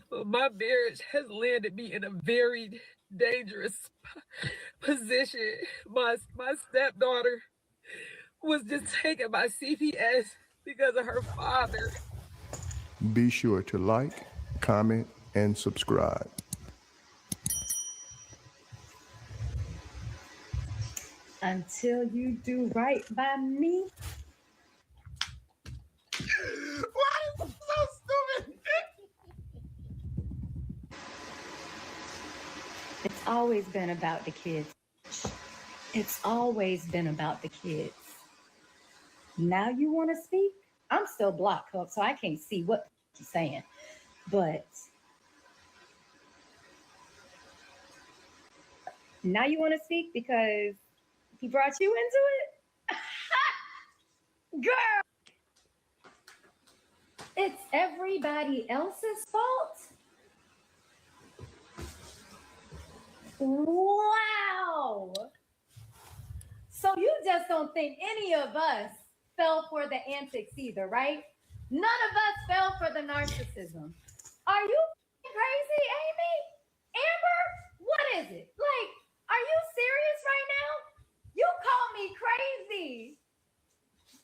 But my marriage has landed me in a very dangerous position. My stepdaughter was just taken by CPS because of her father. Be sure to like, comment, and subscribe. Until you do right by me. Why is it so stupid? It's always been about the kids. It's always been about the kids. Now you want to speak? I'm still blocked up, so I can't see what you're saying. But now you want to speak because he brought you into it? Girl! It's everybody else's fault? Wow! So you just don't think any of us fell for the antics either, right? None of us fell for the narcissism. Are you crazy, Amy? Amber? What is it? Like, are you serious right now? You call me crazy,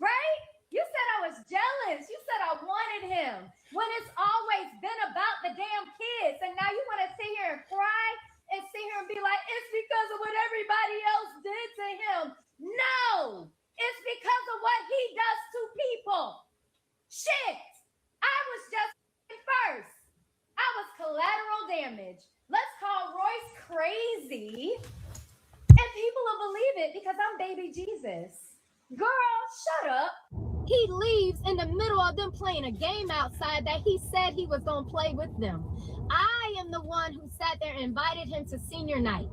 right? You said I was jealous. You said I wanted him when it's always been about the damn kids. And now you want to sit here and cry and sit here and be like, it's because of what everybody else did to him. No, it's because of what he does to people. Shit, I was just first. I was collateral damage. Let's call Royce crazy. And people will believe it because I'm baby Jesus. Girl, shut up. He leaves in the middle of them playing a game outside that he said he was going to play with them. I am the one who sat there and invited him to senior night.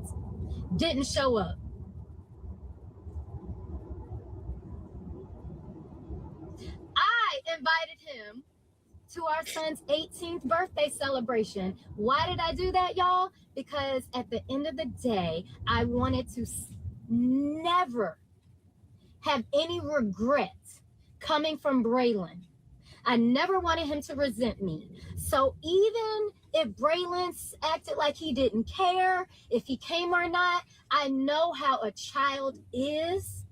Didn't show up. I invited him to our son's 18th birthday celebration. Why did I do that, y'all? Because at the end of the day, I wanted to never have any regret coming from Braylon. I never wanted him to resent me. So even if Braylon acted like he didn't care if he came or not, I know how a child is.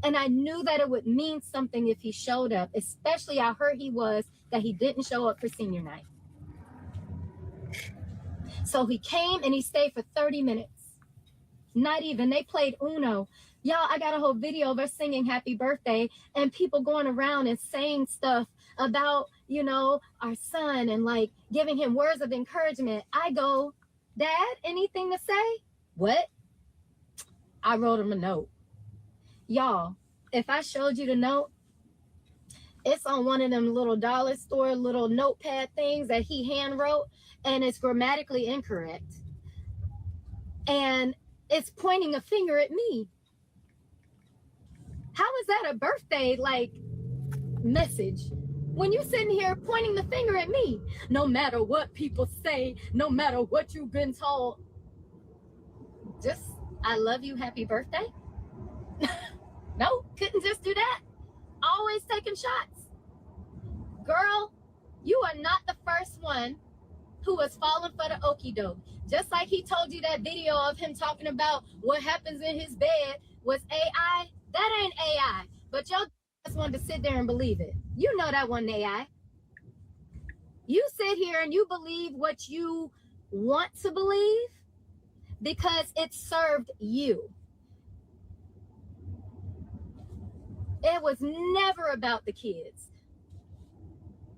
And I knew that it would mean something if he showed up, especially how hurt he was that he didn't show up for senior night. So he came and he stayed for 30 minutes. Not even. They played Uno. Y'all, I got a whole video of us singing happy birthday and people going around and saying stuff about, you know, our son and like giving him words of encouragement. I go, Dad, anything to say? What? I wrote him a note. Y'all, if I showed you the note, it's on one of them little dollar store little notepad things that he hand wrote, and it's grammatically incorrect. And it's pointing a finger at me. How is that a birthday like message when you sitting here pointing the finger at me? No matter what people say, no matter what you've been told, just I love you, happy birthday. No, couldn't just do that. Always taking shots. Girl, you are not the first one who was falling for the okie doke. Just like he told you that video of him talking about what happens in his bed was AI. That ain't AI. But y'all just wanted to sit there and believe it. You know that wasn't AI. You sit here and you believe what you want to believe because it served you. It was never about the kids.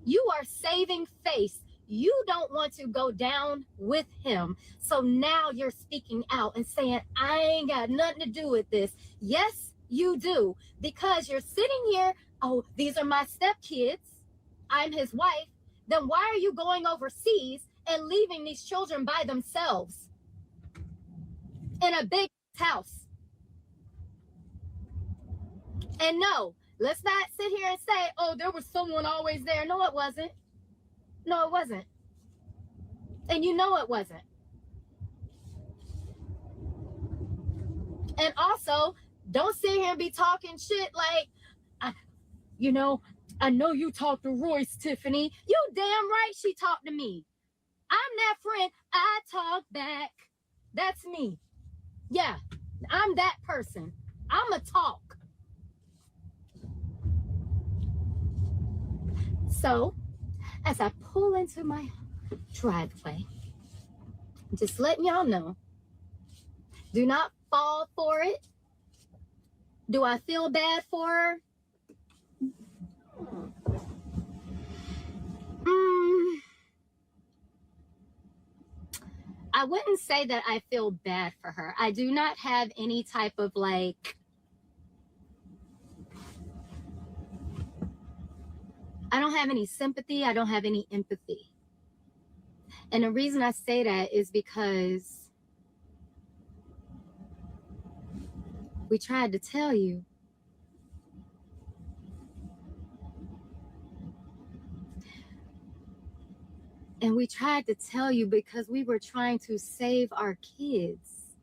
You are saving face. You don't want to go down with him. So now you're speaking out and saying, I ain't got nothing to do with this. Yes, you do. Because you're sitting here, oh, these are my stepkids. I'm his wife. Then why are you going overseas and leaving these children by themselves in a big house? And no, let's not sit here and say, oh, there was someone always there. No, it wasn't. No, it wasn't. And you know it wasn't. And also, don't sit here and be talking shit like, you know, I know you talked to Royce, Tiffany. You damn right she talked to me. I'm that friend. I talk back. That's me. Yeah, I'm that person. I'm a talk. So, as I pull into my driveway, just letting y'all know, do not fall for it. Do I feel bad for her? I wouldn't say that I feel bad for her. I do not have any type of like, I don't have any sympathy. I don't have any empathy. And the reason I say that is because we tried to tell you. And we tried to tell you because we were trying to save our kids.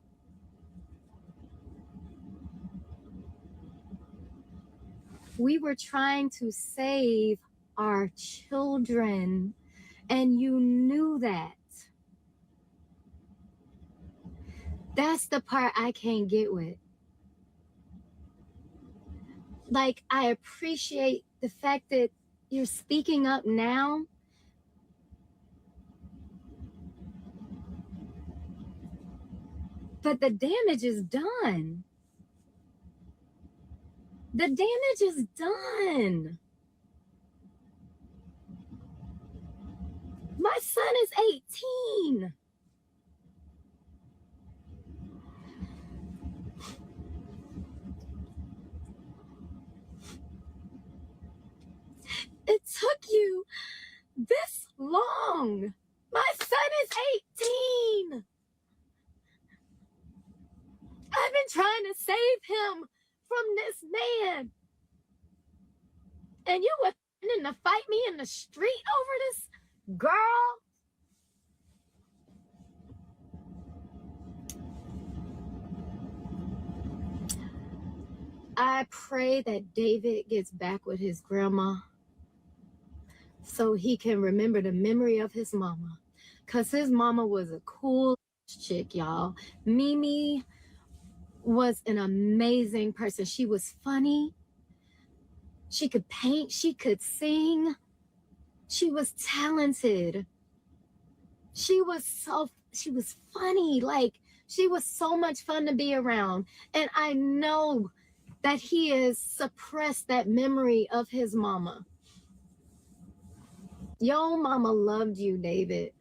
We were trying to save our children, and you knew that. That's the part I can't get with. Like, I appreciate the fact that you're speaking up now. But the damage is done. The damage is done. My son is 18. It took you this long. My son is 18. I've been trying to save him from this man. And you were threatening to fight me in the street over this girl? I pray that David gets back with his grandma so he can remember the memory of his mama. Because his mama was a cool chick, y'all. Mimi was an amazing person. She was funny. She could paint. She could sing. She was talented. She was funny. Like, she was so much fun to be around. And I know that he has suppressed that memory of his mama. Your mama loved you, David.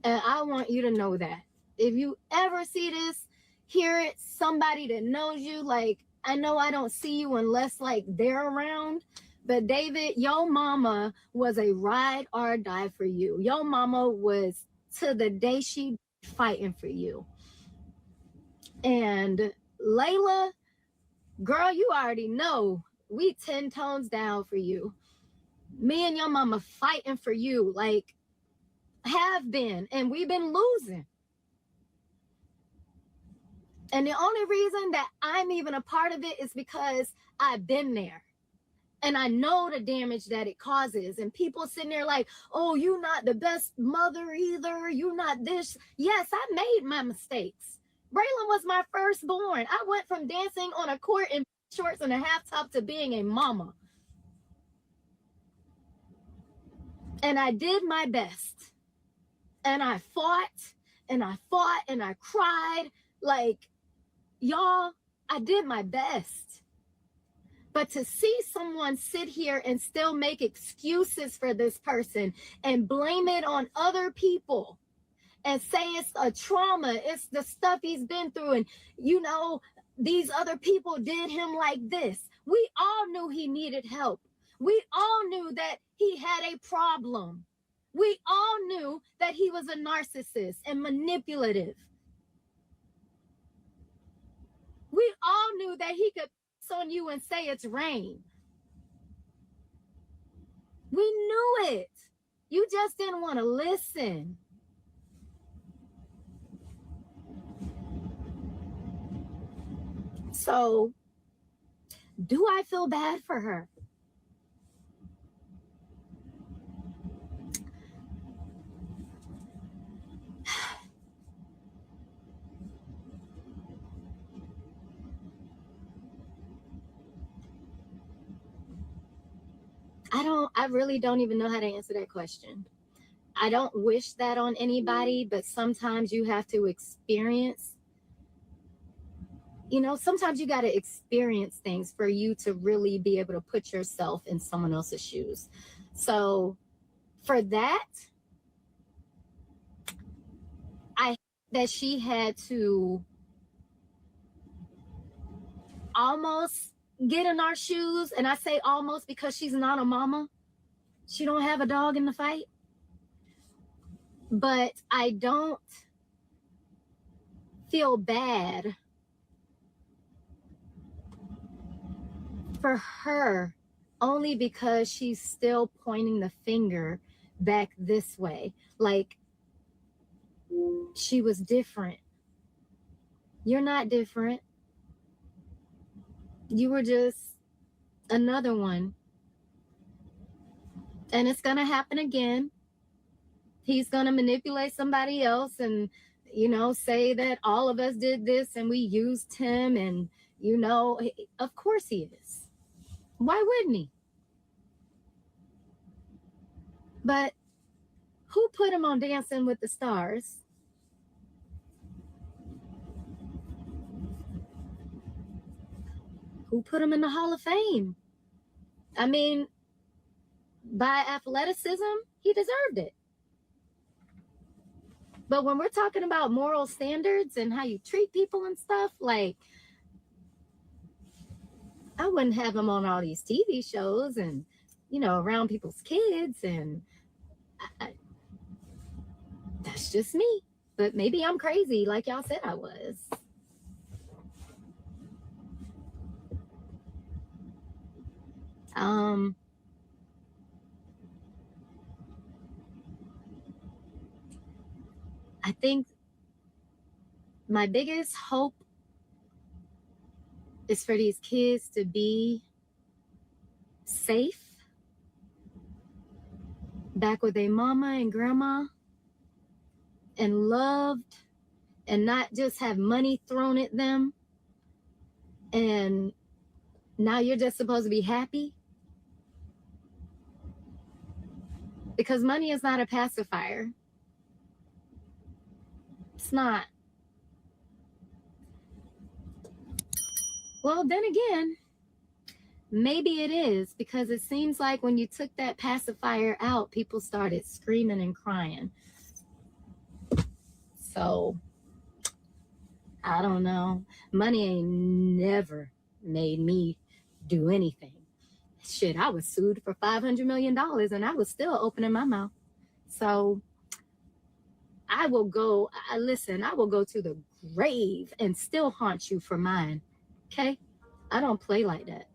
And I want you to know that. If you ever see this, hear it, somebody that knows you, like, I know I don't see you unless, like, they're around. But, David, your mama was a ride or die for you. Your mama was, to the day she fighting for you. And Layla, girl, you already know we 10 tones down for you. Me and your mama fighting for you, like, have been, and we've been losing. And the only reason that I'm even a part of it is because I've been there. And I know the damage that it causes. And people sitting there like, oh, you're not the best mother either. You're not this. Yes, I made my mistakes. Braylon was my firstborn. I went from dancing on a court in shorts and a half top to being a mama. And I did my best. And I fought and I fought and I cried. Like, y'all, I did my best. But to see someone sit here and still make excuses for this person and blame it on other people and say it's a trauma, it's the stuff he's been through, and, you know, these other people did him like this. We all knew he needed help. We all knew that he had a problem. We all knew that he was a narcissist and manipulative. We all knew that he could piss on you and say it's rain. We knew it. You just didn't want to listen. So, do I feel bad for her? I really don't even know how to answer that question. I don't wish that on anybody, but sometimes you have to experience, sometimes you got to experience things for you to really be able to put yourself in someone else's shoes. So for that, that she had to almost get in our shoes, and I say almost because she's not a mama. She don't have a dog in the fight. But I don't feel bad for her only because she's still pointing the finger back this way. Like, she was different. You're not different. You were just another one. And it's going to happen again. He's going to manipulate somebody else and, say that all of us did this and we used him. And, of course he is. Why wouldn't he? But who put him on Dancing with the Stars? Who put him in the Hall of Fame? I mean, by athleticism, he deserved it. But when we're talking about moral standards and how you treat people and stuff, like, I wouldn't have him on all these TV shows and, around people's kids. And that's just me. But maybe I'm crazy, like y'all said I was. I think my biggest hope is for these kids to be safe back with their mama and grandma and loved, and not just have money thrown at them and now you're just supposed to be happy. Because money is not a pacifier. It's not. Well, then again, maybe it is, because it seems like when you took that pacifier out, people started screaming and crying. So, I don't know. Money ain't never made me do anything. Shit, I was sued for $500 million and I was still opening my mouth. So I will go to the grave and still haunt you for mine. Okay? I don't play like that.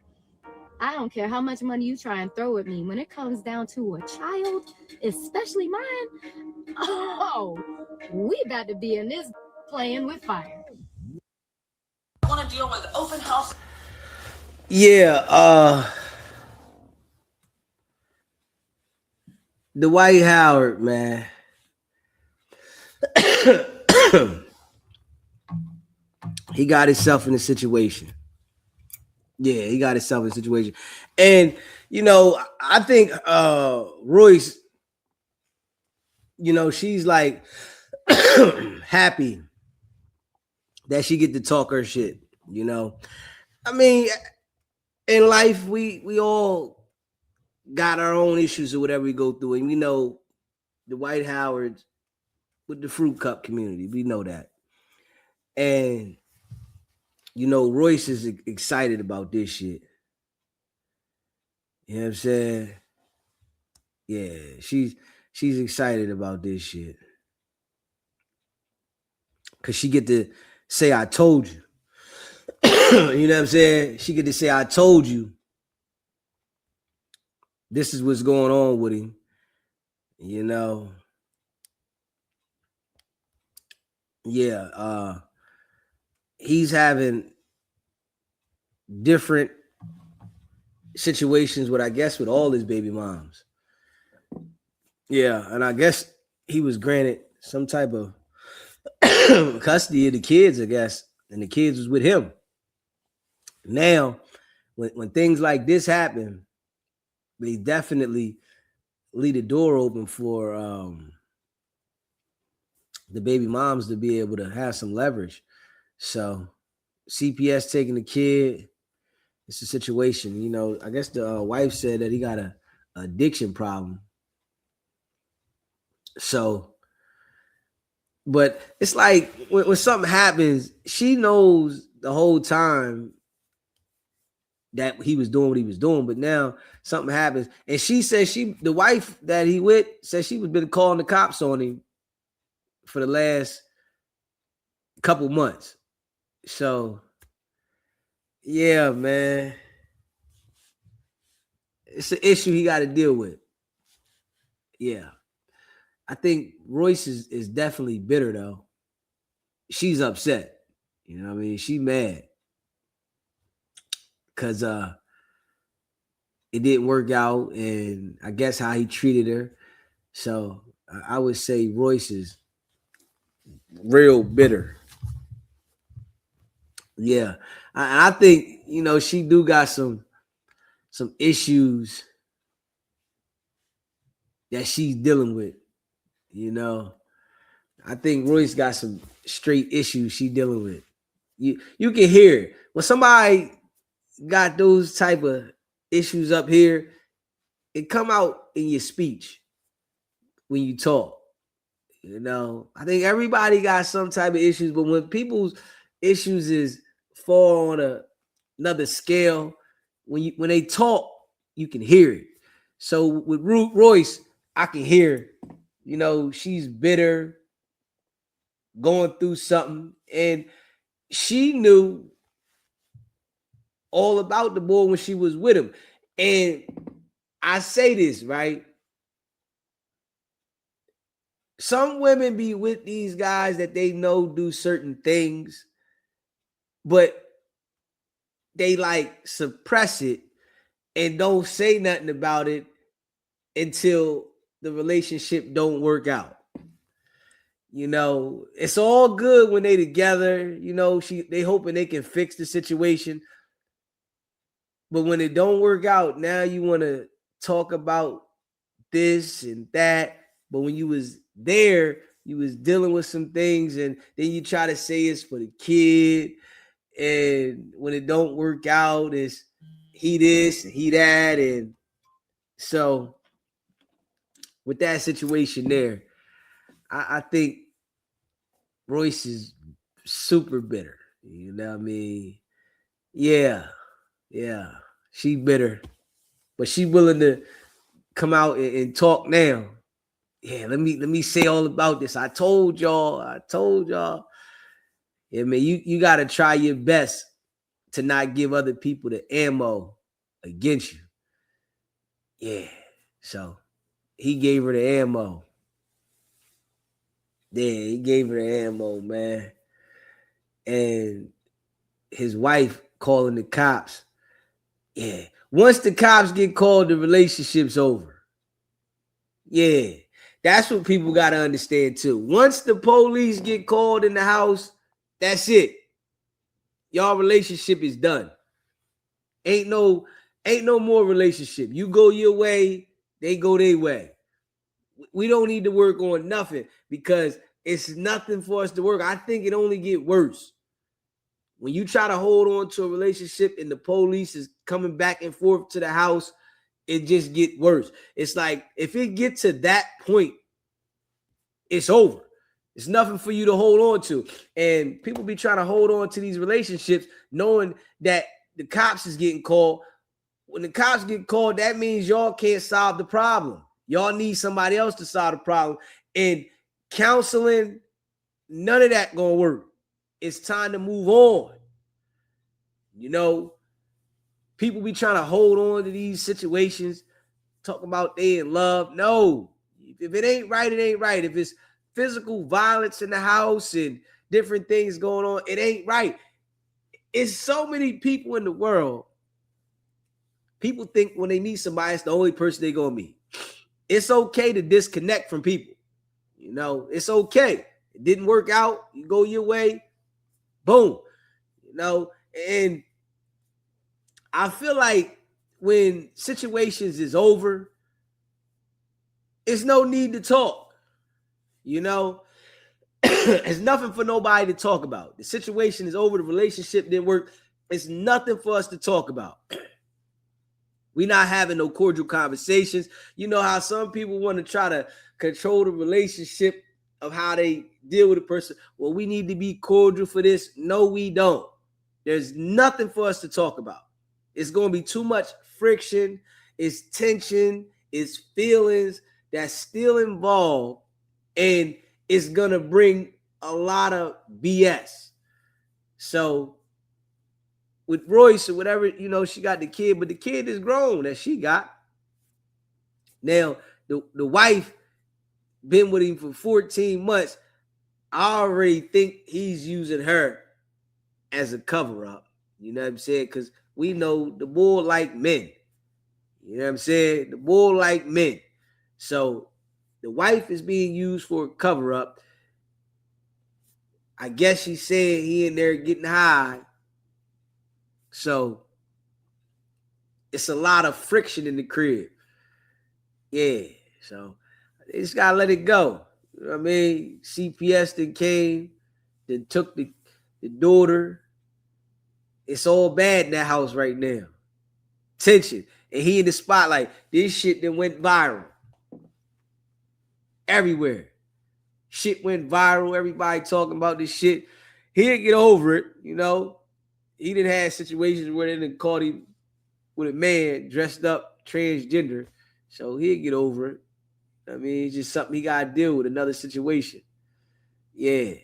I don't care how much money you try and throw at me. When it comes down to a child, especially mine, oh, we about to be in this playing with fire. I want to deal with open house. Yeah, Dwight Howard, man. He got himself in a situation. Yeah, he got himself in a situation. And, I think Royce, she's like happy that she get to talk her shit, I mean, in life, we all got our own issues or whatever we go through. And we know the Dwight Howards with the fruit cup community. We know that. And, Royce is excited about this shit. You know what I'm saying? Yeah, she's excited about this shit. Because she get to say, I told you. You know what I'm saying? She get to say, I told you. This is what's going on with him. Yeah, he's having different situations with, I guess, with all his baby moms. Yeah, and I guess he was granted some type of custody of the kids, I guess, and the kids was with him. Now, when things like this happen, they definitely leave the door open for the baby moms to be able to have some leverage. So CPS taking the kid, it's a situation. You know, I guess the wife said that he got a addiction problem. So, but it's like when something happens, she knows the whole time that he was doing what he was doing, but now something happens, and she says the wife that he with says she was been calling the cops on him for the last couple months. So, yeah, man, it's an issue he got to deal with. Yeah, I think Royce is definitely bitter though. She's upset. You know what I mean? She mad because it didn't work out, and I guess how he treated her. So I would say Royce is real bitter. Yeah, I think she do got some issues that she's dealing with. I think Royce got some straight issues she dealing with. You can hear it. When somebody got those type of issues up here, it come out in your speech when you talk. I think everybody got some type of issues, but when people's issues is fall on another scale, when they talk, you can hear it. So with Royce, I can hear, she's bitter, going through something, and she knew all about the boy when she was with him. And I say this, right? Some women be with these guys that they know do certain things, but they like suppress it and don't say nothing about it until the relationship don't work out. It's all good when they together, they hoping they can fix the situation. But when it don't work out, now you want to talk about this and that. But when you was there, you was dealing with some things, and then you try to say it's for the kid. And when it don't work out, it's he this and he that. And so with that situation there, I think Royce is super bitter. You know what I mean? Yeah. She bitter, but she willing to come out and talk now. Yeah, let me say all about this. I told y'all. Yeah, man, you gotta try your best to not give other people the ammo against you. Yeah. So he gave her the ammo. Yeah, he gave her the ammo, man. And his wife calling the cops. Yeah. Once the cops get called, the relationship's over. Yeah. That's what people got to understand too. Once the police get called in the house, that's it. Y'all relationship is done. Ain't no more relationship. You go your way, they go their way. We don't need to work on nothing because it's nothing for us to work. I think it only get worse. When you try to hold on to a relationship and the police is coming back and forth to the house, it just get worse. It's like if it gets to that point, it's over. It's nothing for you to hold on to. And people be trying to hold on to these relationships knowing that the cops is getting called. When the cops get called, that means y'all can't solve the problem. Y'all need somebody else to solve the problem. And counseling, none of that gonna work. It's time to move on. People be trying to hold on to these situations, talk about they in love. No, if it ain't right, it ain't right. If it's physical violence in the house and different things going on, it ain't right. It's so many people in the world. People think when they meet somebody, it's the only person they're gonna meet. It's okay to disconnect from people. It's okay. It didn't work out. You go your way. Boom. And I feel like when situations is over, it's no need to talk. You know, it's nothing for nobody to talk about. The situation is over. The relationship didn't work. It's nothing for us to talk about. We're not having no cordial conversations. You know how some people want to try to control the relationship of how they deal with a person. Well, we need to be cordial for this. No, we don't. There's nothing for us to talk about. It's going to be too much friction. It's tension. It's feelings that's still involved. And it's going to bring a lot of BS. So with Royce or whatever, you know, she got the kid, but the kid is grown that she got. Now, the wife been with him for 14 months. I already think he's using her as a cover-up. You know what I'm saying? Because we know the bull like men. You know what I'm saying? The bull like men. So the wife is being used for a cover-up. I guess she said he in there getting high. So it's a lot of friction in the crib. Yeah. So they just gotta let it go. You know what I mean? CPS then came, then took the daughter. It's all bad in that house right now. Tension. And he in the spotlight. This shit then went viral. Everywhere. Shit went viral. Everybody talking about this shit. He didn't get over it, you know. He didn't have situations where they didn't caught him with a man dressed up transgender. So he'd get over it. I mean, it's just something he got to deal with, another situation. Yeah.